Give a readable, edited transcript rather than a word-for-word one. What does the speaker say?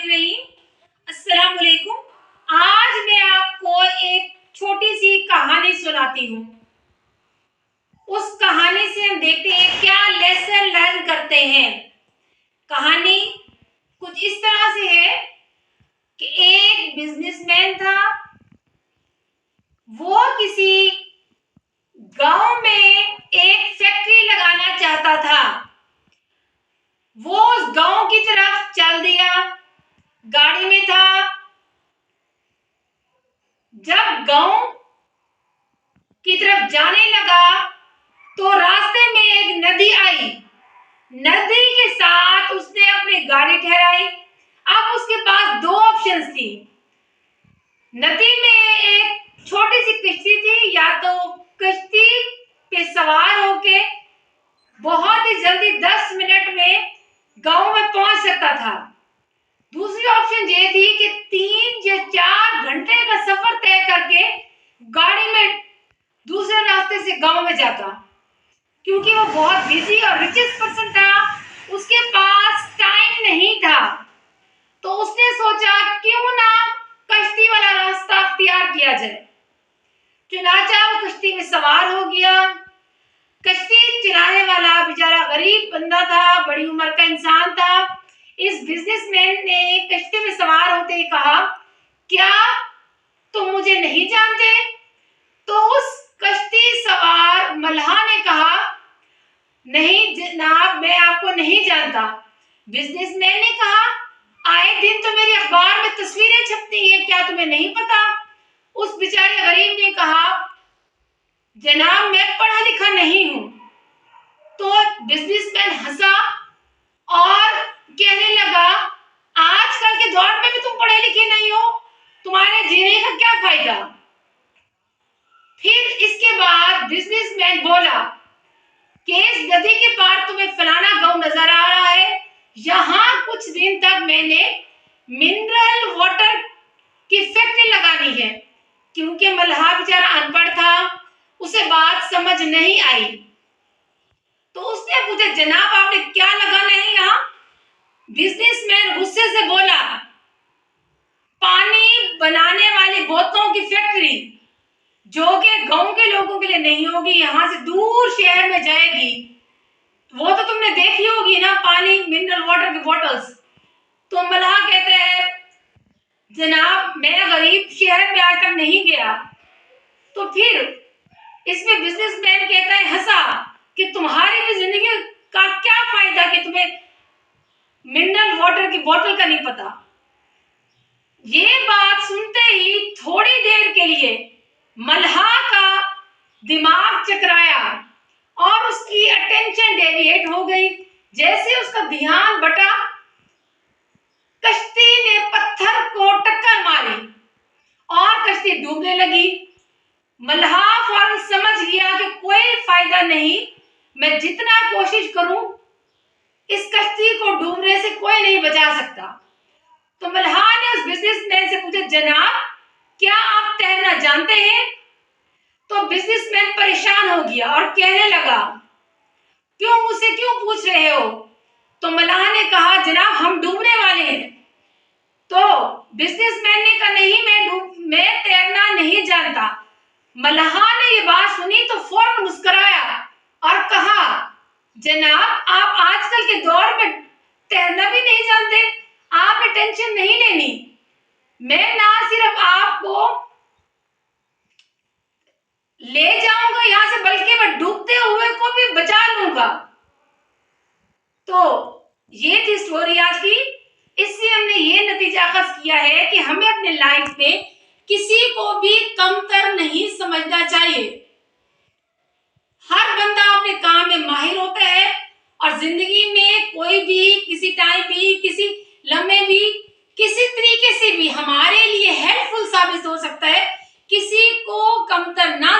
रही। अस्सलाम वालेकुम। आज मैं आपको एक छोटी सी कहानी सुनाती हूँ। उस कहानी से हम देखते हैं क्या लेसन लर्न करते हैं। कहानी कुछ इस तरह से है कि एक बिजनेसमैन था। वो किसी गांव में एक फैक्ट्री लगाना चाहता था। वो उस गांव की तरफ चल दिया, गाड़ी में था। जब गांव की तरफ जाने लगा तो रास्ते में एक नदी आई। नदी के साथ उसने अपनी गाड़ी ठहराई। अब उसके पास दो ऑप्शंस थी। नदी में एक छोटी सी किश्ती थी, या तो किश्ती पे सवार होके बहुत ही जल्दी 10 मिनट में गांव में पहुंच सकता था। दूसरी ऑप्शन ये थी कि 3 या 4 घंटे का सफर तय करके गाड़ी में दूसरे रास्ते से गांव में जाता। क्योंकि वो बहुत बिजी और रिचेस्ट पर्सन था, उसके पास टाइम नहीं था। तो उसने सोचा क्यों ना कश्ती वाला रास्ता अख्तियार किया जाए। चुनाचा वो कश्ती में सवार हो गया। कश्ती चलाने वाला बेचारा गरीब बंदा था, बड़ी उम्र का इंसान था। इस बिजनेसमैन ने कश्ती में सवार होते ही कहा, क्या तुम मुझे नहीं जानते? तो उस कश्ती सवार मल्लाह ने कहा, नहीं जनाब, मैं आपको नहीं जानता। बिजनेसमैन ने कहा, आए दिन तो मेरी अखबार में तस्वीरें छपती हैं, क्या तुम्हें नहीं पता? उस बेचारे गरीब ने कहा, जनाब मैं पढ़ा लिखा नहीं हूं। तो बिजनेसमैन हंसा और कहने लगा, आजकल के दौर में भी तुम पढ़े लिखे नहीं हो, तुम्हारे जीने का क्या फायदा? फिर इसके बाद बिजनेसमैन बोला कि इस नदी के पार तुम्हें फलाना गांव नजर आ रहा है, यहाँ कुछ दिन तक मैंने मिनरल वाटर की फैक्ट्री लगानी है। क्योंकि मल्लाह बेचारा अनपढ़ था, उसे बात समझ नहीं आई। तो उसने पूछा, जनाब आपने क्या लगाना है यहाँ? बिजनेसमैन गुस्से से बोला, पानी बनाने वाली बोतलों की फैक्ट्री, जो कि गांव के लोगों के लिए नहीं होगी, यहाँ से दूर शहर में जाएगी। वो तो तुमने देखी होगी ना, पानी मिनरल वाटर की बोतल्स। तो मल्लाह कहते हैं, जनाब मैं गरीब शहर में आज तक नहीं गया। तो फिर इसमें बिजनेसमैन कहता है हंसा कि तुम्हारी भी जिंदगी का क्या फायदा कि तुम्हें मिनरल वाटर की बोतल का नहीं पता। ये बात सुनते ही थोड़ी देर के लिए मल्लाह का दिमाग चकराया और उसकी अटेंशन डेविएट हो गई। जैसे उसका ध्यान बटा, कश्ती ने पत्थर को टक्कर मारी और कश्ती डूबने लगी। मल्लाह फौरन समझ गया कि कोई फायदा नहीं, मैं जितना कोशिश करूं इस कश्ती को डूबने से कोई नहीं बचा सकता। तो मल्लाह ने उस बिजनेसमैन से पूछा, जनाब क्या आप तैरना जानते हैं? तो बिजनेसमैन परेशान हो गया और कहने लगा, क्यों मुझसे क्यों पूछ रहे हो? तो मल्लाह ने कहा, जनाब हम डूबने वाले हैं। तो बिजनेसमैन ने कहा, नहीं मैं तैरना नहीं जानता। मल्लाह ने ये बात सुनी तो फौरन मुस्कुराया और कहा, जनाब आप आजकल के दौर में तैरना भी नहीं जानते, आपने टेंशन नहीं लेनी। मैं ना सिर्फ आपको ले जाऊंगा यहाँ से, बल्कि मैं डूबते हुए को भी बचा लूंगा। तो ये थी स्टोरी आज की। इससे हमने ये नतीजा अखज़ किया है कि हमें अपने लाइफ में किसी को भी कमतर नहीं समझना चाहिए। हर बंदा अपने काम में माहिर होता है और जिंदगी में कोई भी किसी टाइम भी, किसी लम्हे भी, किसी तरीके से भी हमारे लिए हेल्पफुल साबित हो सकता है। किसी को कमतर ना